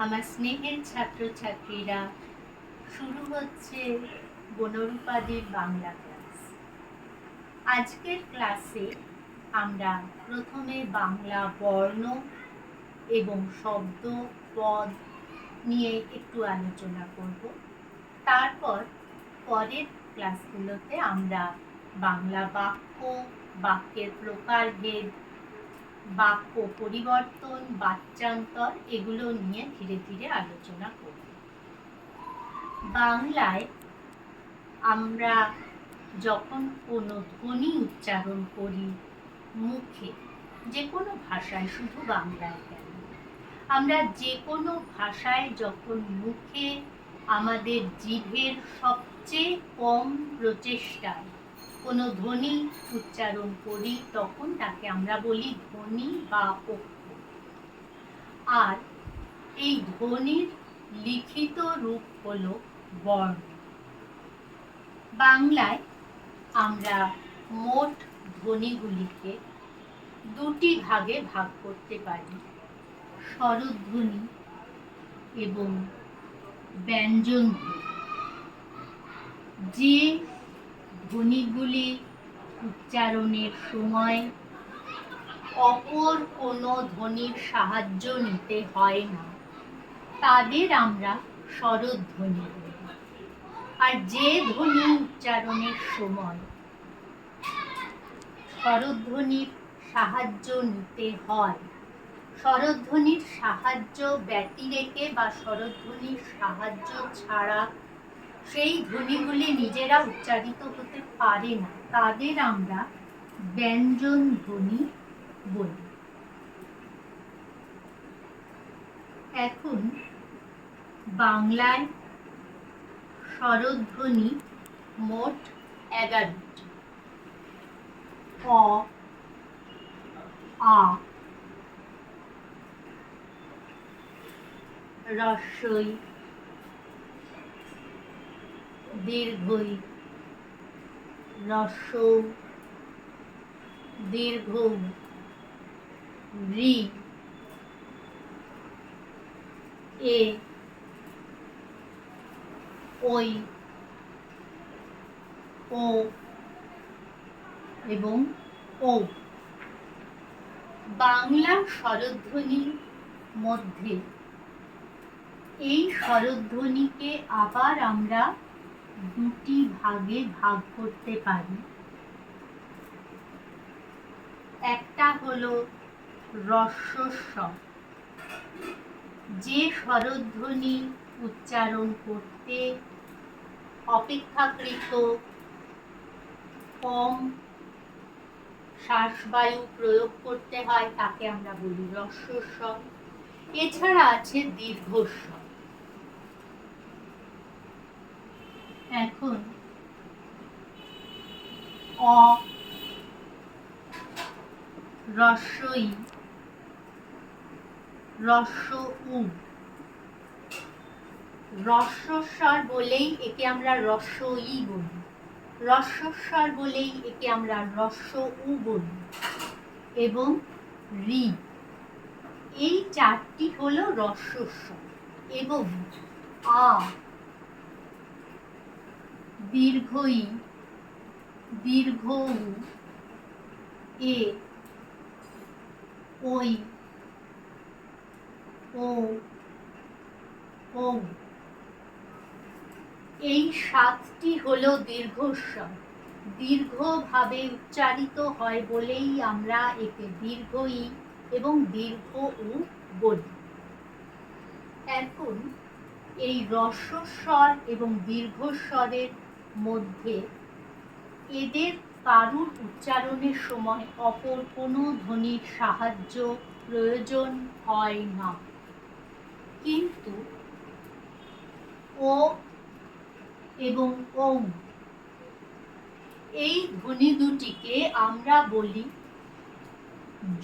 আমার স্নেহের ছাত্রছাত্রীরা, শুরু হচ্ছে বনরূপাদির বাংলা ক্লাস। আজকের ক্লাসে আমরা প্রথমে বাংলা বর্ণ এবং শব্দ পদ নিয়ে একটু আলোচনা করব। তারপর পরের ক্লাসগুলোতে আমরা বাংলা বাক্য, বাক্যের প্রকারভেদ, বাক্য পরিবর্তন, বাচ্যান্তর এগুলো নিয়ে ধীরে ধীরে আলোচনা করব। বাংলায় আমরা যখন কোনো ধ্বনি উচ্চারণ করি মুখে, যে কোনো ভাষায়, শুধু বাংলায় কেন, আমরা যে কোনো ভাষায় যখন মুখে আমাদের জিভের সবচেয়ে কম প্রচেষ্টায় কোনো ধ্বনি উচ্চারণ করি তখন তাকে আমরা বলি ধ্বনি বা অক্ষর। আর এই ধ্বনির লিখিত রূপ হলো বর্ণ। বাংলায় আমরা মোট ধ্বনিগুলিকে দুটি ভাগে ভাগ করতে পারি, স্বরধ্বনি এবং ব্যঞ্জন ধ্বনি। যে ধ্বনিগুলি উচ্চারণের সময় অপর কোনো ধ্বনির সাহায্য নিতে হয় না তাদের আমরা স্বরধ্বনি বলি। আর যে ধ্বনি উচ্চারণের সময় স্বরধ্বনির সাহায্য নিতে হয়, স্বরধ্বনির সাহায্য ব্যতিরেকে বা স্বরধ্বনির সাহায্য ছাড়া সেই ধ্বনিগুলি নিজেরা উচ্চারিত হতে পারে না, তাদের আমরা ব্যঞ্জন ধ্বনি বলি। এখন বাংলায় স্বরধ্বনি মোট 11টি। অ, আ, রস্বই, দীর্ঘই, রস্বৌ, দীর্ঘৌ, ঋ, এ, ওই, ও এবং ও। বাংলা স্বরধ্বনির মধ্যে এই স্বরধ্বনিকে আবার আমরা দুটি ভাগে ভাগ করতে পারি। একটা হলো রস্বস্বর, যে স্বরধ্বনি উচ্চারণ করতে অপেক্ষাকৃত কম শ্বাসবায়ু প্রয়োগ করতে হয় তাকে আমরা বলি রস্বস্বর। এছাড়া আছে দীর্ঘস্বর। এখন অ, রস্বই, রস্বউ। রস্বস্বর বলেই একে আমরা রস্বই বলি, রস্বস্বর বলেই একে আমরা রস্বউ বলি, এবং ঋ। এই চারটি হলো রস্বস্বর। এবং আ, দীর্ঘই, দীর্ঘৌ, এ, ওই, ও, ঔ। এই 7টি হলো দীর্ঘস্বর। দীর্ঘভাবে উচ্চারিত হয় বলেই আমরা একে দীর্ঘই এবং দীর্ঘউ বলি। এখন এই রস্বস্বর এবং দীর্ঘস্বরের মধ্যে এদের কারুর উচ্চারণের সময় অপর কোনো ধ্বনির সাহায্য প্রয়োজন হয় না, কিন্তু ও এবং ঔ এই ধ্বনি দুটিকে আমরা বলি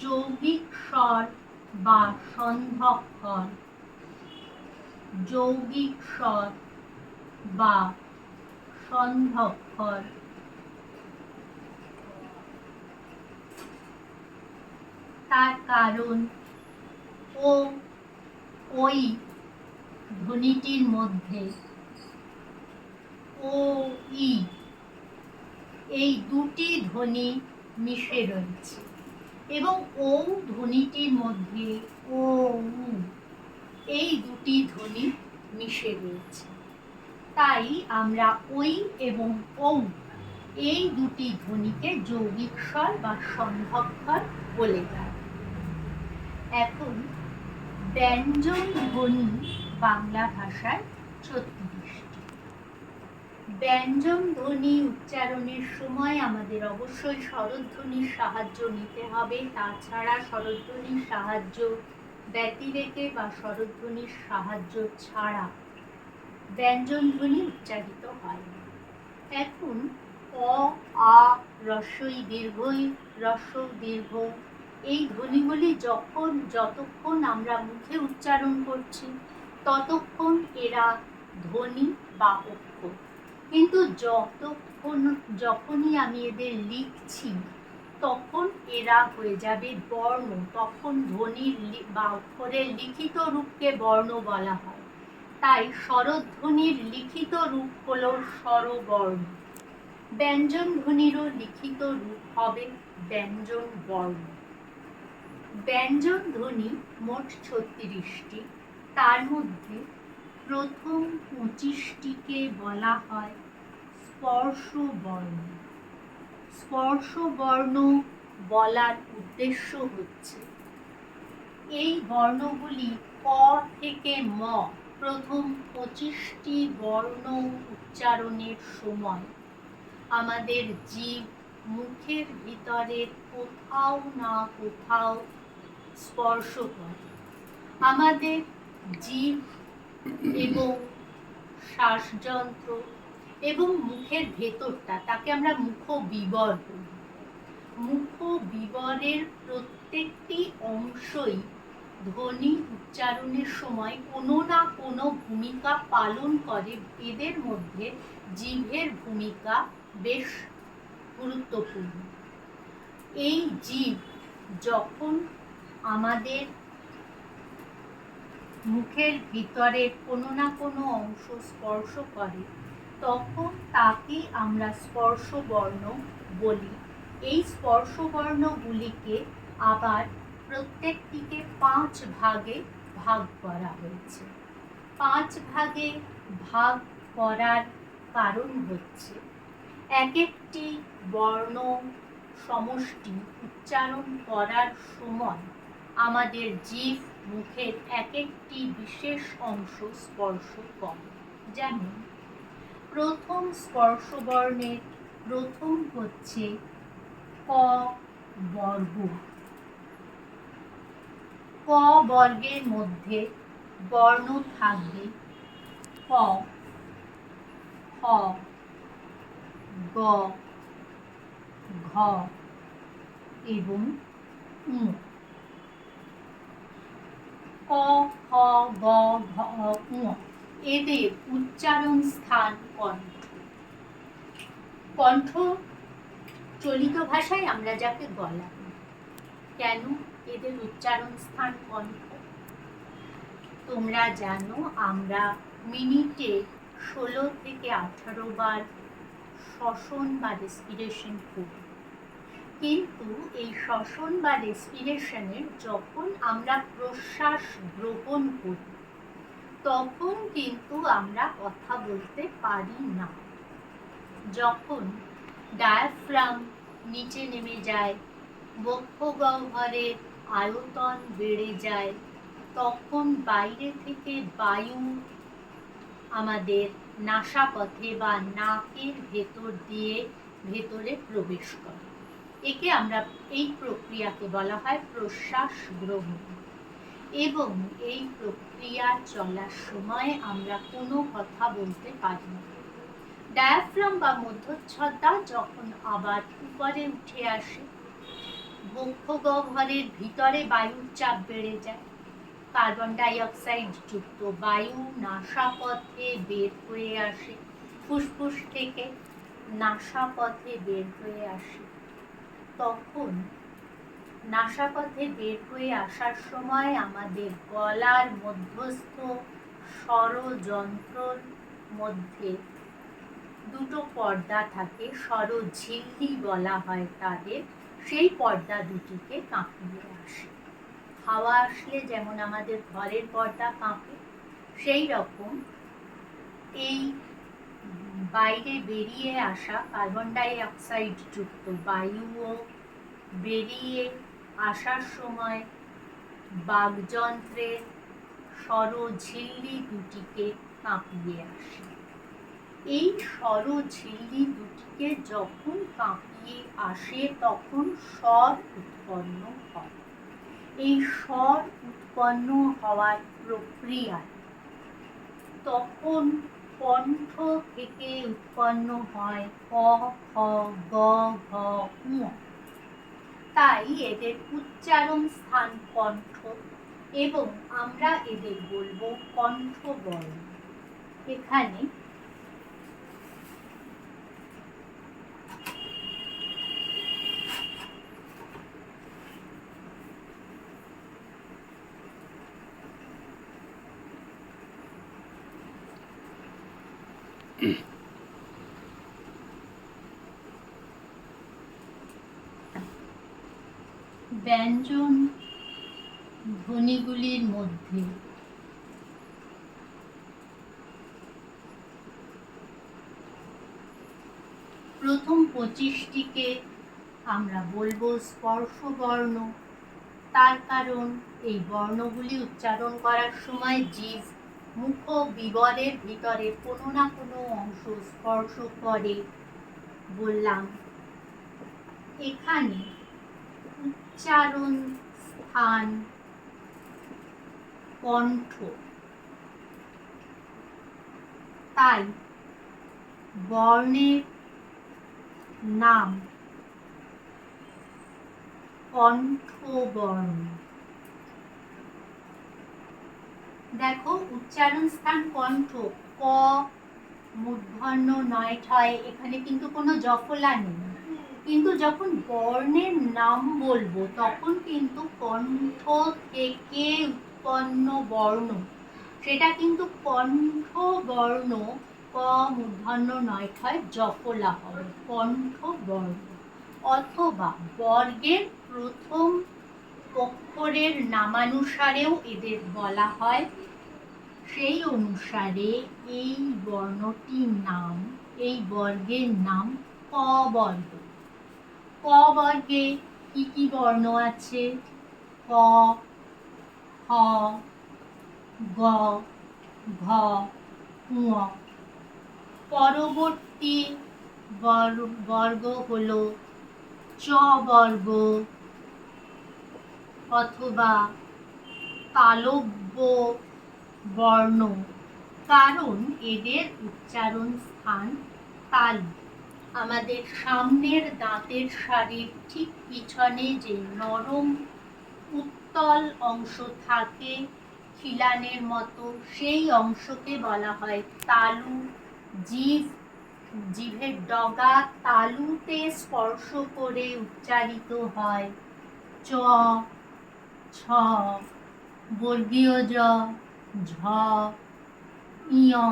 যৌগিক স্বর বা সন্ধ্যক্ষর, যৌগিক স্বর বা সন্ধ্যক্ষর। তার কারণ ও, ওই ধ্বনিটির মধ্যে ও ই এই দুটি ধ্বনি মিশে রয়েছে এবং ও ধ্বনিটির মধ্যে ও উ এই দুটি ধ্বনি মিশে রয়েছে। তাই আমরা ওই এবং ঔ এই দুটি ধ্বনিকে যৌগিক স্বর বা সন্ধক্ষর বলে থাকি। এখন ব্যঞ্জন ধ্বনি বাংলা ভাষায় 36টি। ব্যঞ্জন ধ্বনি উচ্চারণের সময় আমাদের অবশ্যই স্বরধ্বনির সাহায্য নিতে হবে। তাছাড়া স্বরধ্বনির সাহায্য ব্যতিরেকে বা স্বরধ্বনির সাহায্য ছাড়া ব্যঞ্জন ধ্বনি উচ্চারিত হয় না। এখন অ, আ, রস্বই দীর্ঘই, রস্ব দীর্ঘ এই ধ্বনিগুলি যতক্ষণ আমরা মুখে উচ্চারণ করছি ততক্ষণ এরা ধ্বনি বা অক্ষর, কিন্তু যখনই আমি এদের লিখছি তখন এরা হয়ে যাবে বর্ণ। তখন ধ্বনির বা অক্ষরের লিখিত রূপকে বর্ণ বলা হয়। তাই স্বরধ্বনির লিখিত রূপ হলো স্বরবর্ণ। ব্যঞ্জন ধ্বনিরও লিখিত রূপ হবে ব্যঞ্জন বর্ণ। ব্যঞ্জন ধ্বনি মোট 36টি। তার মধ্যে প্রথম 25টিকে বলা হয় স্পর্শ বর্ণ। স্পর্শ বর্ণ বলার উদ্দেশ্য হচ্ছে এই বর্ণগুলি ক থেকে ম প্রথম 25টি বর্ণ উচ্চারণের সময় আমাদের জিভ মুখের ভিতরে কোথাও না কোথাও স্পর্শ করে। আমাদের জিভ এবং শ্বাসযন্ত্র এবং মুখের ভেতরটা, তাকে আমরা মুখবিবর বলি। মুখবিবরের প্রত্যেকটি অংশই ধ্বনি উচ্চারণের সময় কোনো না কোনো ভূমিকা পালন করে। এদের মধ্যে জিভের ভূমিকা বেশ গুরুত্বপূর্ণ। এই জিভ যখন আমাদের মুখের ভিতরে কোনো না কোনো অংশ স্পর্শ করে তখন তাকে আমরা স্পর্শবর্ণ বলি। এই স্পর্শবর্ণগুলিকে আবার প্রত্যেকটিকে 5 ভাগে ভাগ করা হয়েছে। 5 ভাগে ভাগ করার কারণ হচ্ছে এক একটি বর্ণ সমষ্টি উচ্চারণ করার সময় আমাদের জিভ মুখের এক একটি বিশেষ অংশ স্পর্শ করে। যেমন প্রথম স্পর্শবর্ণের প্রথম হচ্ছে ক বর্গ। ক বর্গের মধ্যে বর্ণ থাকবে ক, খ, গ, ঘ এবং উ। ক, খ, গ, ঘ, উ এদের উচ্চারণ স্থান কণ্ঠ। কণ্ঠ চলিত ভাষায় আমরা যাকে গলা বলি। কেন এদের উচ্চারণ স্থান কণ্ঠ? তোমরা জানো আমরা মিনিটে 16 থেকে 18 বার শ্বসন বা রেসপিরেশন করি, কিন্তু এই শ্বসন বা রেসপিরেশনের যখন আমরা প্রশ্বাস গ্রহণ করি তখন কিন্তু আমরা কথা বলতে পারি না। যখন ডায়াফ্রাম নিচে নেমে যায়, বক্ষগহ্বরের আয়তন বেড়ে যায়, তখন বাইরে থেকে বায়ু আমাদের নাসাপথে বা নাকের ভেতর দিয়ে ভেতরে প্রবেশ করে। এই প্রক্রিয়াকে বলা হয় প্রশ্বাস গ্রহণ। এবং এই প্রক্রিয়া চলার সময় আমরা কোনো কথা বলতে পারি না। ডায়াফ্রাম বা মধ্যচ্ছদা যখন আবার উপরে উঠে আসে, বক্ষগহ্বরের ভিতরে বায়ুর চাপ বেড়ে যায়, কার্বন ডাই অক্সাইড যুক্ত বায়ু নাসাপথে বের হয়ে আসে, ফুসফুস থেকে নাসাপথে বের হয়ে আসে। তখন নাসাপথে বের হয়ে আসার সময় আমাদের গলার মধ্যস্থ স্বরযন্ত্রর মধ্যে দুটো পর্দা থাকে, স্বরঝিল্লি বলা হয় তাদের, সেই পর্দা দুটিকে কাঁপিয়ে আসে। হাওয়া আসলে যেমন আমাদের ঘরের পর্দা কাঁপে, সেই রকম এই বাইরে বেরিয়ে আসা কার্বন ডাই অক্সাইড যুক্ত বায়ুও বেরিয়ে আসার সময় বাগযন্ত্রের স্বরঝিল্লি দুটিকে কাঁপিয়ে আসে। এই স্বরঝিল্লি দুটিকে যখন কাঁপিয়ে আসে তখন স্বর উৎপন্ন হয়। এই স্বর উৎপন্ন হওয়ার প্রক্রিয়ায় তখন কণ্ঠ থেকে উৎপন্ন হয় ক, খ, গ, ঘ, ঙ। তাই এদের উচ্চারণ স্থান কণ্ঠ এবং আমরা এদের বলবো কণ্ঠবর্ণ। এখানে ব্যঞ্জন ধ্বনিগুলির মধ্যে প্রথম 25টিকে আমরা বলবো স্পর্শবর্ণ। তার কারণ এই বর্ণগুলি উচ্চারণ করার সময় জিভ মুখ বিবরের ভিতরে কোনো না কোনো অংশ স্পর্শ করে বললাম। এখানে উচ্চারণ স্থান কণ্ঠ, তাই বর্ণের নাম কণ্ঠবর্ণ। দেখো উচ্চারণ স্থান কণ্ঠ, ক মূর্ধন্য নয় ঠয়, এখানে কিন্তু কোনো জফলা নেই, কিন্তু যখন বর্ণের নাম বলবো তখন কিন্তু কণ্ঠ থেকে উৎপন্ন বর্ণ, সেটা কিন্তু কণ্ঠবর্ণ, ক মূর্ধন্য নয় ঠয় জফলা হবে কণ্ঠবর্ণ। অথবা বর্গের প্রথম অক্ষরের নামানুসারেও এদের বলা হয়, সেই অনুসারে এই বর্ণটির নাম, এই বর্গের নাম ক বর্গ। ক বর্গে কি কি বর্ণ আছে? ক, খ, গ, ঘ, ঙ। পরবর্তী বর্গ হলো চ বর্গ অথবা তালব্য বর্ণ, কারণ এদের উচ্চারণ স্থান তালু। আমাদের সামনের দাঁতের সারির ঠিক পিছনে যে নরম উত্তল অংশ থাকে খিলানের মতো, সেই অংশকে বলা হয় তালু। জিভের ডগা তালুতে স্পর্শ করে উচ্চারিত হয় চ, ছ, বর্গীয় জ, ঝ, ইয়।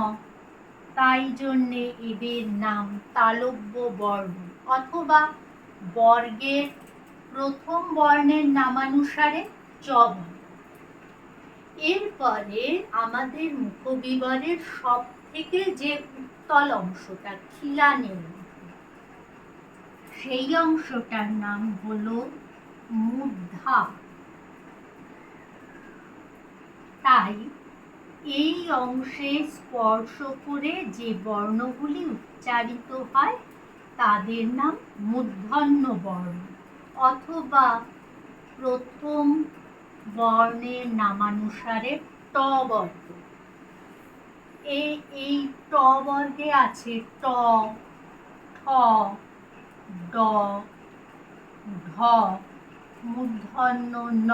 তাই জন্যে এদের নাম তালব্য বর্ণ। অথবা বর্গের প্রথম বর্ণের নামানুসারে চ বর্ণ। এরপরে আমাদের মুখবিবরের সব থেকে যে উত্তল অংশটা খিলানের মধ্যে, সেই অংশটার নাম হলো মূর্ধা। তাই এই অংশে স্পর্শ করে যে বর্ণগুলি উচ্চারিত হয় তাদের নাম মূর্ধন্য বর্ণ অথবা প্রথম বর্ণের নামানুসারে ট বর্গ। এই ট বর্গে আছে ট, ঠ, ড, ঢ, মূর্ধন্য ন।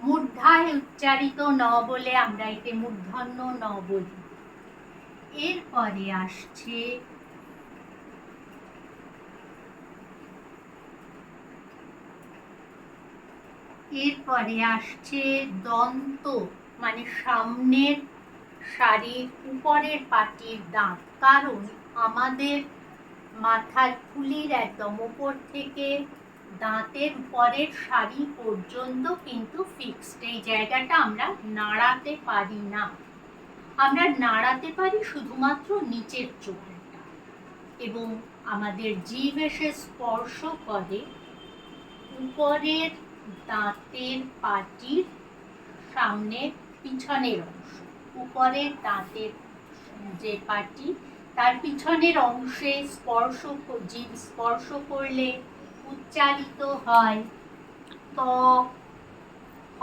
মূর্ধায় উচ্চারিত ন বলে আমরা একে মূর্ধন্য ন বলি। এরপরে আসছে দন্ত মানে সামনের শাড়ির উপরের পাটির দাঁত, কারণ আমাদের মাথার খুলির একদম উপর থেকে দাঁতের উপরের শাড়ি পর্যন্ত কিন্তু ফিক্সড। এই জায়গাটা আমরা নাড়াতে পারি না। আমরা নাড়াতে পারি শুধুমাত্র নিচের চোখটা, এবং আমাদের জিভ এসে স্পর্শ করে উপরের দাঁতের পাটির সামনে পিছনের অংশ। উপরের দাঁতের যে পাটি তার পিছনের অংশে জিভ স্পর্শ করলে উচ্চারিত হয় ত, হ,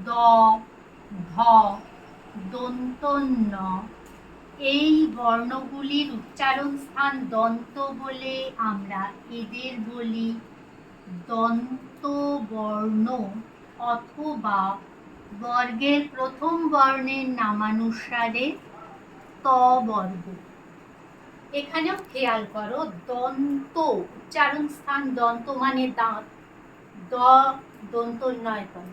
দ, ধ, দন্ত ন। এই বর্ণগুলির উচ্চারণ স্থান দন্ত বলে আমরা এদের বলি দন্ত বর্ণ, অথবা বর্গের প্রথম বর্ণের নামানুসারে ত বর্গ। এখানেও খেয়াল করো, দন্ত উচ্চারণ স্থান দন্ত মানে দাঁত, দ দন্ত নয় তল,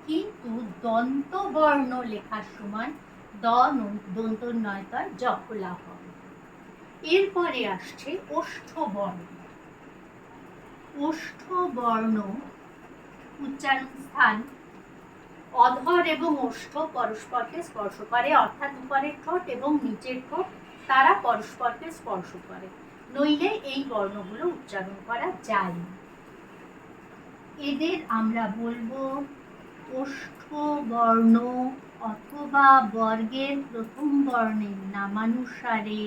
কিন্তু দন্ত বর্ণ লেখার সময় দ দন্ত নয় তল জখলা হবে। এরপরে আসছে ওষ্ঠ বর্ণ। ওষ্ঠ বর্ণ উচ্চারণ স্থান অধর এবং ওষ্ঠ পরস্পরকে স্পর্শ করে, অর্থাৎ উপরের ঠোঁট এবং নিচের ঠোঁট তারা পরস্পরকে স্পর্শ করে, নইলে এই বর্ণগুলো উচ্চারণ করা যায় না। এদের আমরা বলবো ওষ্ঠ বর্ণ, অথবা বর্গের প্রথম বর্ণের নামানুসারে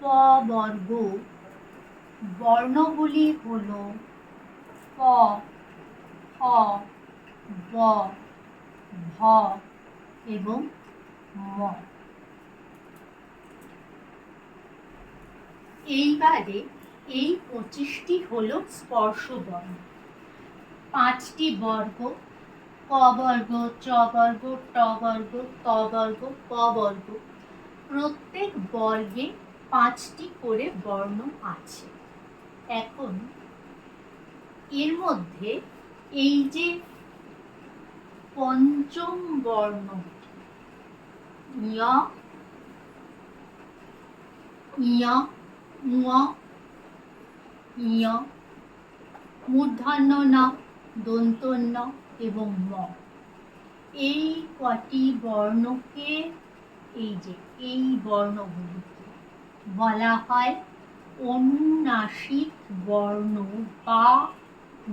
প বর্গ। বর্ণগুলি হল প, হ, ব, ভ এবং ম। এইবারে এই 25টি হলো স্পর্শ বর্ণ। 5টি বর্গ, ক বর্গ, চ বর্গ, ট বর্গ, ত বর্গ, প বর্গ। প্রত্যেক বর্গে 5টি করে বর্ণ আছে। এখন এর মধ্যে এই যে পঞ্চম বর্ণ ঞ, ঞ, ঙ, ঞ, মূর্ধন্য ন, দন্ত ন এবং ম, এই কটি বর্ণকে, এই বর্ণগুলিকে বলা হয় অনুনাসিক বর্ণ বা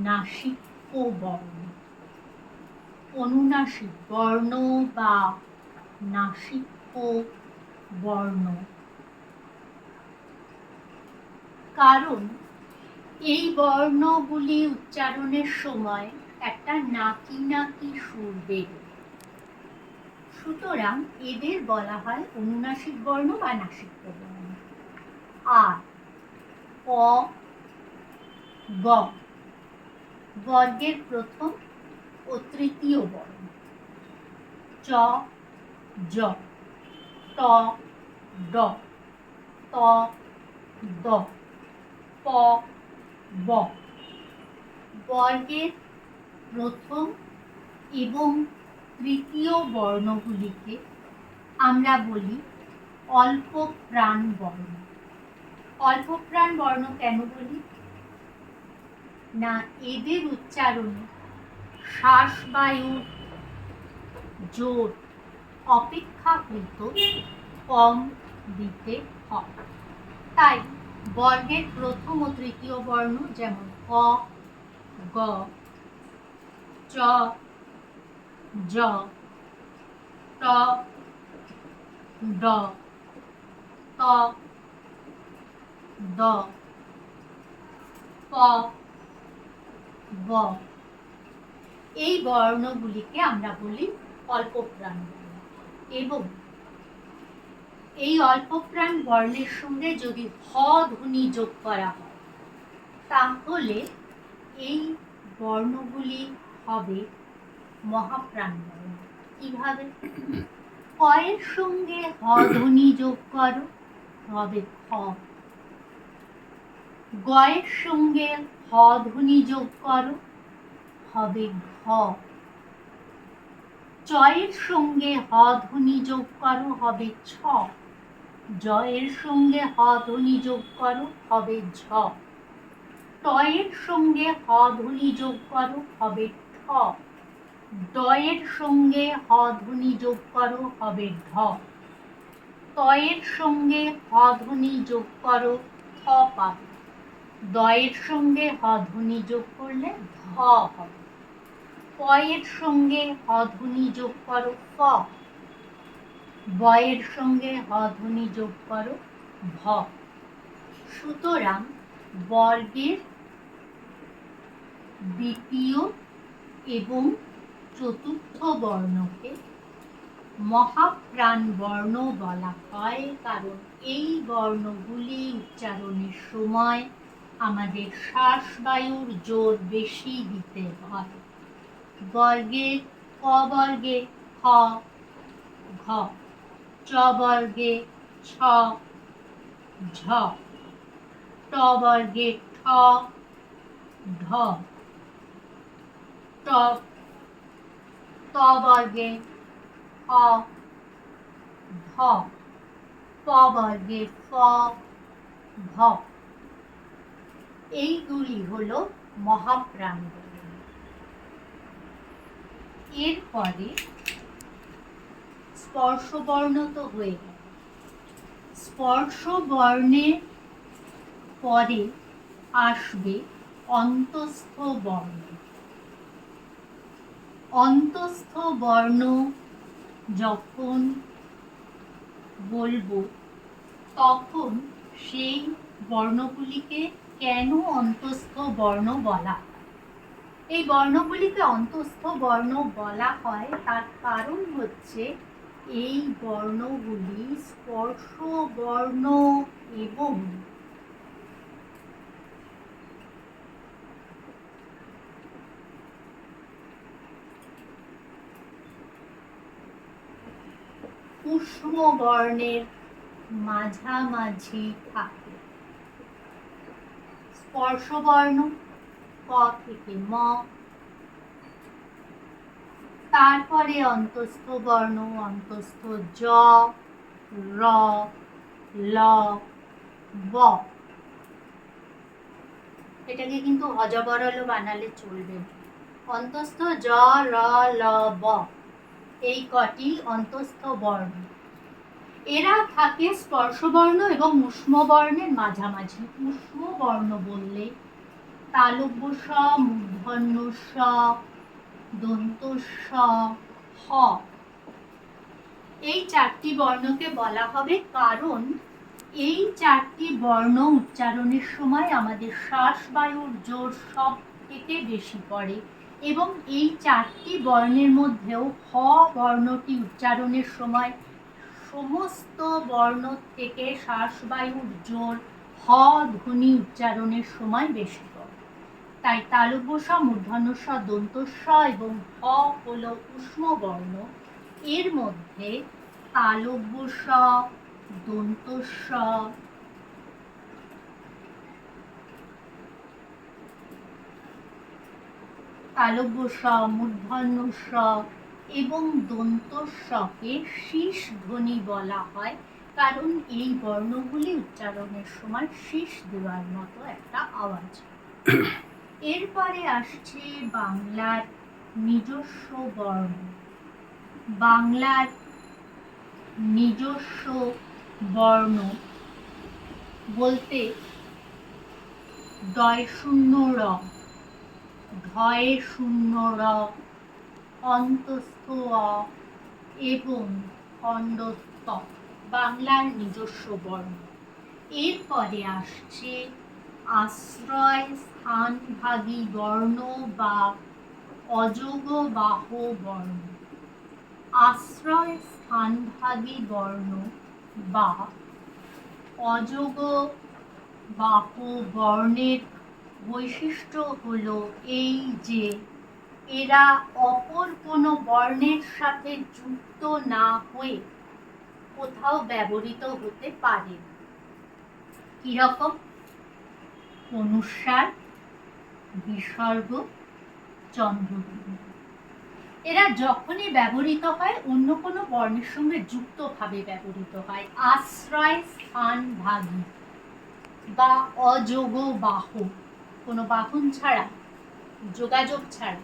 নাসিক্য বর্ণ। অনুনাসিক বর্ণ বা নাসিক্য বর্ণ, কারণ এই বর্ণগুলি উচ্চারণের সময় একটা নাকি নাকি সুর বেরোয়, সুতরাং এদের বলা হয় অনুনাসিক বর্ণ বা নাসিক্য বর্ণ। আর ক, গ বর্গের প্রথম ও তৃতীয় বর্ণ, চ, জ, ট, ড, ত, দ, প, ব বর্গের প্রথম এবং তৃতীয় বর্ণগুলিকে আমরা বলি অল্প প্রাণ বর্ণ। অল্প প্রাণ বর্ণ কেন বলি না, এদের উচ্চারণে শ্বাসবায়ুর জোর অপেক্ষাকৃত কম দিতে হয়। তাই বর্গের প্রথম ও তৃতীয় বর্ণ যেমন ক, গ, চ, জ, ট, ড, ত, দ, প, ব এই বর্ণগুলিকে আমরা বলি অল্প প্রাণ বর্ণ। এবং এই অল্প প্রাণ বর্ণের সঙ্গে যদি হ ধ্বনি যোগ করা হয় তাহলে এই বর্ণগুলি হবে মহাপ্রাণ বর্ণ। কিভাবে? ক এর সঙ্গে হ ধ্বনি যোগ করো, হবে খ। গ এর সঙ্গে হ ধ্বনি যোগ করো, হবে ঘ। চয়ের সঙ্গে হ ধ্বনি যোগ করো হবে ছ, জয়ের সঙ্গে হ ধ্বনি যোগ করো হবে ঝ, টয়ের সঙ্গে হ ধ্বনি যোগ করো হবে ঠ, ডয়ের সঙ্গে হ ধ্বনি যোগ করো হবে ঢ, তয়ের সঙ্গে হ ধ্বনি যোগ করো থ পাবে, দয়ের সঙ্গে হ ধ্বনি যোগ করলে ধ হবে, পয়ের সঙ্গে হ ধ্বনি যোগ করো ফ, বয়ের সঙ্গে হ ধ্বনি যোগ করো ভ। সুতরাং বর্গের দ্বিতীয় এবং চতুর্থ বর্ণকে মহাপ্রাণ বর্ণ বলা হয়, কারণ এই বর্ণগুলি উচ্চারণের সময় আমাদের শ্বাসবায়ুর জোর বেশি দিতে হয়। বর্গে ক বর্গে খ, ঘ, চ বর্গে ছ, ঝ, ট বর্গে ঠ, ঢ, ত বর্গে হ, ভ, প বর্গে ফ, ভ। এইগুলি হলো মহাপ্রাণ বর্ণ। এরপরে স্পর্শ বর্ণ তো হয়ে গেল। স্পর্শ বর্ণের পরে আসবে অন্তঃস্থ বর্ণ। অন্তঃস্থ বর্ণ যখন বলবো তখন সেই বর্ণগুলিকে কেন অন্তঃস্থ বর্ণ বলা হয়? এই বর্ণগুলিকে অন্তঃস্থ বর্ণ বলা হয় তার কারণ হচ্ছে এই বর্ণগুলি স্পর্শ বর্ণ এবং উষ্ণ বর্ণের মাঝামাঝি থাকে। স্পর্শ বর্ণ ক থেকে ম, তারপরে অন্তঃস্থ বর্ণ অন্তঃস্থ জ, র, ল, ব। এটাকে কিন্তু অজবরল বানালে চলবে না। অন্তঃস্থ জ, র, ল, ব এই কটি অন্তঃস্থ বর্ণ। এরা থাকে স্পর্শবর্ণ এবং উষ্ণ বর্ণের মাঝামাঝি। উষ্ণ বর্ণ বললে তালব্য স, মূর্ধন্য স, দন্ত স, হ, এই চারটি বর্ণকে বলা হবে কারণ এই চারটি বর্ণ উচ্চারণের সময় আমাদের শ্বাসবায়ুর জোর সব থেকে বেশি পড়ে এবং এই চারটি বর্ণের মধ্যেও হ বর্ণটি উচ্চারণের সময় সমস্ত বর্ণ থেকে শ্বাসবায়ুর জোর হ ধ্বনি উচ্চারণের সময় বেশি পড়ে। তাই তালব্য স, মূর্ধন্য স, দন্ত স এবং হ হলো উষ্ণ বর্ণ। এর মধ্যে তালব্য স, দন্ত স, তালব্য স, মূর্ধন্য স এবং দন্ত সকে শীষ ধ্বনি বলা হয়, কারণ এই বর্ণগুলি উচ্চারণের সময় শীষ দেওয়ার মতো একটা আওয়াজ। এরপরে আসছে বাংলার নিজস্ব বর্ণ। বাংলার নিজস্ব বর্ণ বলতে ডয় শূন্য র, ঢয়ে শূন্য র, অন্তঃস্থ অ এবং খণ্ডস্থ বাংলার নিজস্ব বর্ণ। এরপরে আসছে আশ্রয় স্থানভাগী বর্ণ বা অযোগবাহ বর্ণ। আশ্রয় স্থানভাগী বর্ণ বা অযোগবাহ বর্ণের বৈশিষ্ট্য হলো এই যে এরা অপর কোনো বর্ণের সাথে যুক্ত না হয়ে কোথাও ব্যবহৃত হতে পারে। কিরকম? অনুস্বার, বিসর্গ, চন্দ্রবিন্দু। এরা যখনই ব্যবহৃত হয় অন্য কোনো বর্ণের সঙ্গে যুক্তভাবে ব্যবহৃত হয়। আশ্রয় স্থান ভাগী বা অযোগ বাহ, কোনো বাহন ছাড়া, যোগাযোগ ছাড়া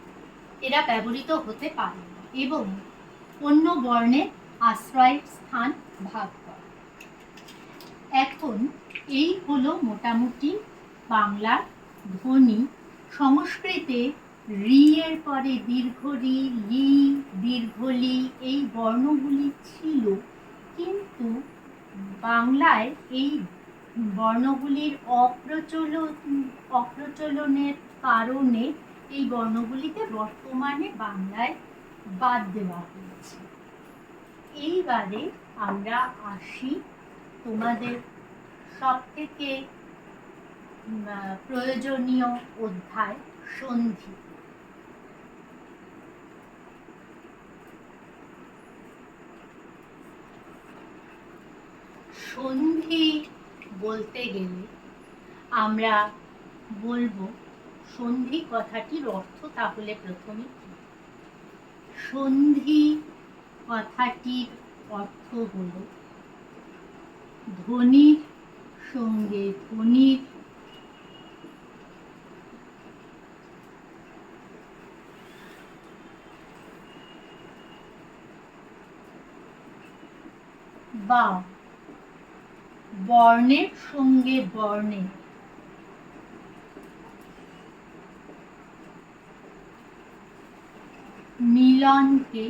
এরা ব্যবহৃত হতে পারে এবং অন্য বর্ণের আশ্রয়ের স্থান ভাগ করে। এখন এই হলো মোটামুটি বাংলার ধ্বনি। সংস্কৃতে রি এর পরে দীর্ঘ রি, লি, দীর্ঘ লি এই বর্ণগুলি ছিল, কিন্তু বাংলায় এই বর্ণগুলির অপ্রচলনের কারণে এই বর্ণগুলিকে বর্তমানে বাংলায় বাদ দেওয়া হয়েছে। এইবারে আমরা আসি তোমাদের সব থেকে প্রয়োজনীয় অধ্যায় সন্ধি। সন্ধি বলতে গেলে আমরা বলবো সন্ধি কথাটির অর্থ তাহলে প্রথমে কি? সন্ধি কথাটির অর্থ হলো ধ্বনির সঙ্গে ধ্বনির বা বর্ণের সঙ্গে বর্ণের মিলনকে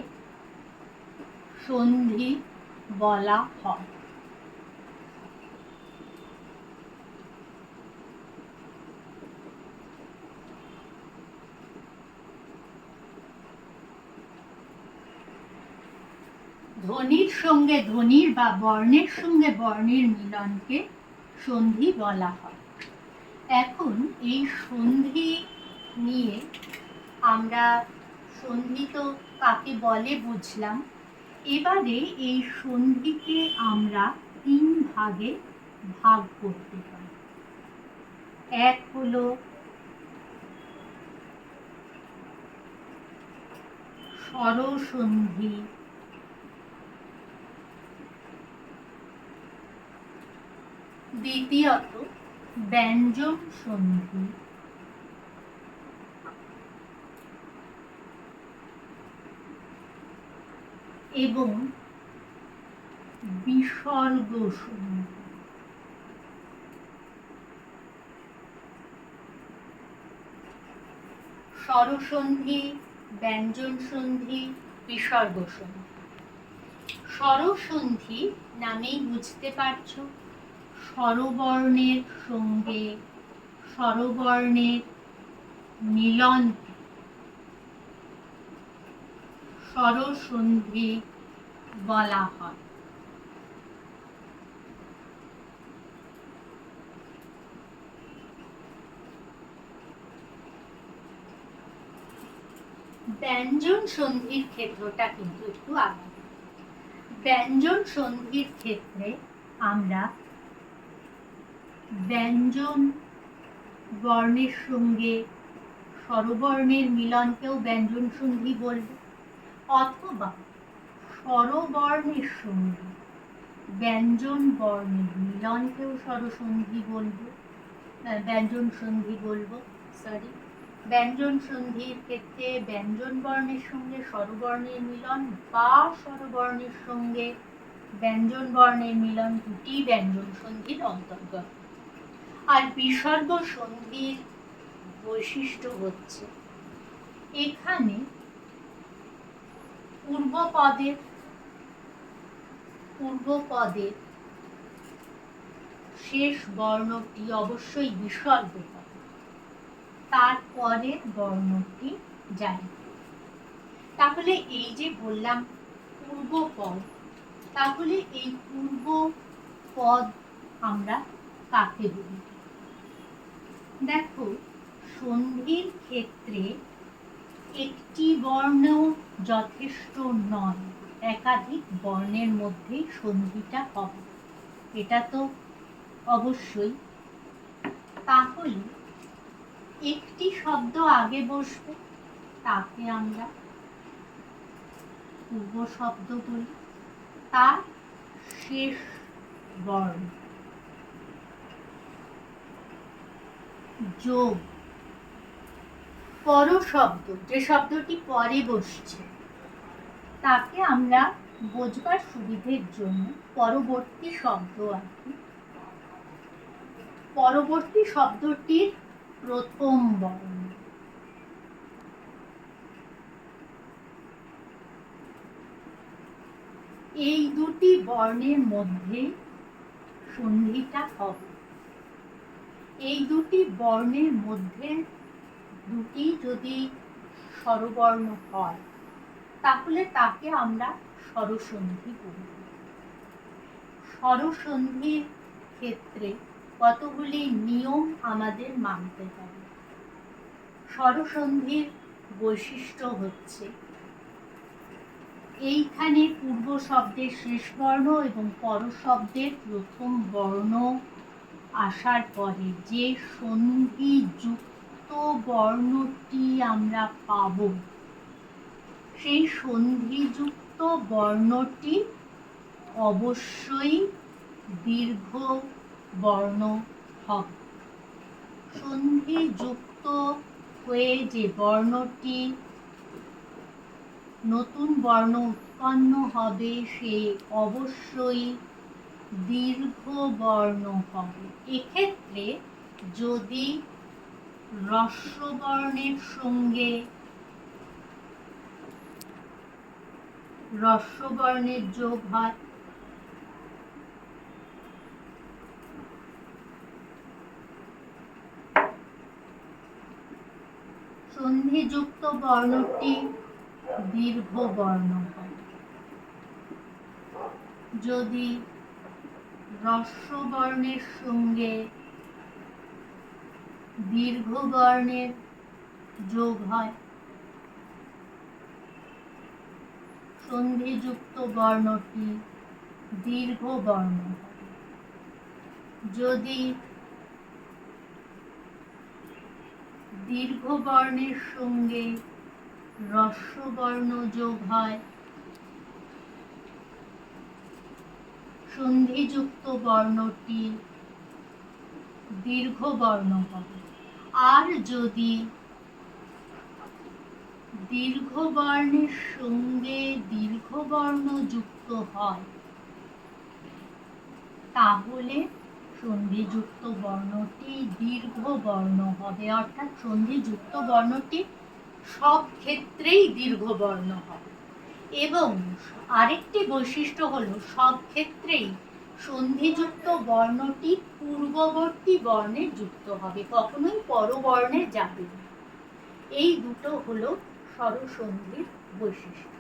সন্ধি বলা হয়। ধ্বনির সঙ্গে ধ্বনির বা বর্ণের সঙ্গে বর্ণের মিলনকে সন্ধি বলা হয়। এখন এই সন্ধি নিয়ে আমরা সন্ধি তো কাকে বলে বুঝলাম, এবারে এই সন্ধিকে আমরা 3 ভাগে ভাগ করতে পারি। এক হলো স্বরসন্ধি, দ্বিতীয়ত ব্যঞ্জন সন্ধি, এবং বিসর্গ সন্ধি। স্বরসন্ধি, ব্যঞ্জন সন্ধি, বিসর্গ সন্ধি। স্বরসন্ধি নামেই বুঝতে পারছো, স্বরবর্ণের সঙ্গে স্বরবর্ণের মিলন স্বরসন্ধি বলা হয়। ব্যঞ্জন সন্ধির ক্ষেত্রটা কিন্তু একটু আলাদা। ব্যঞ্জন সন্ধির ক্ষেত্রে আমরা ব্যঞ্জন বর্ণের সঙ্গে স্বরবর্ণের মিলনকেও ব্যঞ্জন সন্ধি বলবো, অথবা স্বরবর্ণের সঙ্গে ব্যঞ্জন বর্ণের মিলনকেও স্বরসন্ধি বলবো, ব্যঞ্জন সন্ধি বলবো। ব্যঞ্জন সন্ধির ক্ষেত্রে ব্যঞ্জন বর্ণের সঙ্গে স্বরবর্ণের মিলন বা স্বরবর্ণের সঙ্গে ব্যঞ্জন বর্ণের মিলন দুটি ব্যঞ্জন সন্ধির অন্তর্গত। আর বিসর্গ সন্ধির বৈশিষ্ট্য হচ্ছে এখানে পূর্বপদের শেষ বর্ণটি অবশ্যই বিসর্গ হবে, তারপরের বর্ণটি যায়। তাহলে এই যে বললাম পূর্বপদ, তাহলে এই পূর্বপদ আমরা কাকে বলি? দেখো, সন্ধির ক্ষেত্রে একটি বর্ণ যথেষ্ট নয়, একাধিক বর্ণের মধ্যেই সন্ধিটা হবে, এটা তো অবশ্যই। তাহলে একটি শব্দ আগে বসবে, তাকে আমরা পূর্ব শব্দ বলি, তার শেষ বর্ণ যোগ পর শব্দ, যে শব্দটি পরে বসছে, তাকে আমরা বোঝবার সুবিধের জন্য পরবর্তী শব্দ আঁকি। পরবর্তী শব্দটির প্রথম বর্ণ। এই দুটি বর্ণের মধ্যে সন্ধিটা হবে। এই দুটি বর্ণের মধ্যে দুটি যদি স্বরবর্ণ হয়, তাহলে তাকে আমরা স্বরসন্ধি বলি। স্বরসন্ধির ক্ষেত্রে কতগুলি নিয়ম আমাদের মানতে হবে। স্বরসন্ধির বৈশিষ্ট্য হচ্ছে, এইখানে পূর্ব শব্দের শেষ বর্ণ এবং পর শব্দের প্রথম বর্ণ আসার পরে যে সন্ধিযুক্ত বর্ণটি আমরা পাব, সেই সন্ধিযুক্ত বর্ণটি অবশ্যই দীর্ঘ বর্ণ হবে। সন্ধিযুক্ত হয়ে যে বর্ণটি নতুন বর্ণ উৎপন্ন হবে, সে অবশ্যই দীর্ঘ বর্ণ হবে। এক্ষেত্রে যদি হ্রস্ব বর্ণের সঙ্গে হ্রস্ব বর্ণের যোগ হয়, সন্ধিযুক্ত বর্ণটি দীর্ঘ বর্ণ হয়। যদি হ্রস্ব বর্ণের সঙ্গে দীর্ঘ বর্ণের যোগ হয়, সন্ধিযুক্ত বর্ণটি দীর্ঘ বর্ণ হয়। যদি দীর্ঘ বর্ণের সঙ্গে হ্রস্ব বর্ণ যোগ হয়, সন্ধিযুক্ত বর্ণটি দীর্ঘ বর্ণ হবে। আর যদি দীর্ঘ বর্ণের সঙ্গে দীর্ঘ বর্ণ যুক্ত হয়, তাহলে সন্ধিযুক্ত বর্ণটি দীর্ঘ বর্ণ হবে। অর্থাৎ সন্ধিযুক্ত বর্ণটি সব ক্ষেত্রেই দীর্ঘ বর্ণ হবে। এবং আরেকটি বৈশিষ্ট্য হলো, সব ক্ষেত্রেই সন্ধিযুক্ত বর্ণটি পূর্ববর্তী বর্ণে যুক্ত হবে, কখনোই পরবর্ণে যাবে না। এই দুটো হলো স্বরসন্ধির বৈশিষ্ট্য।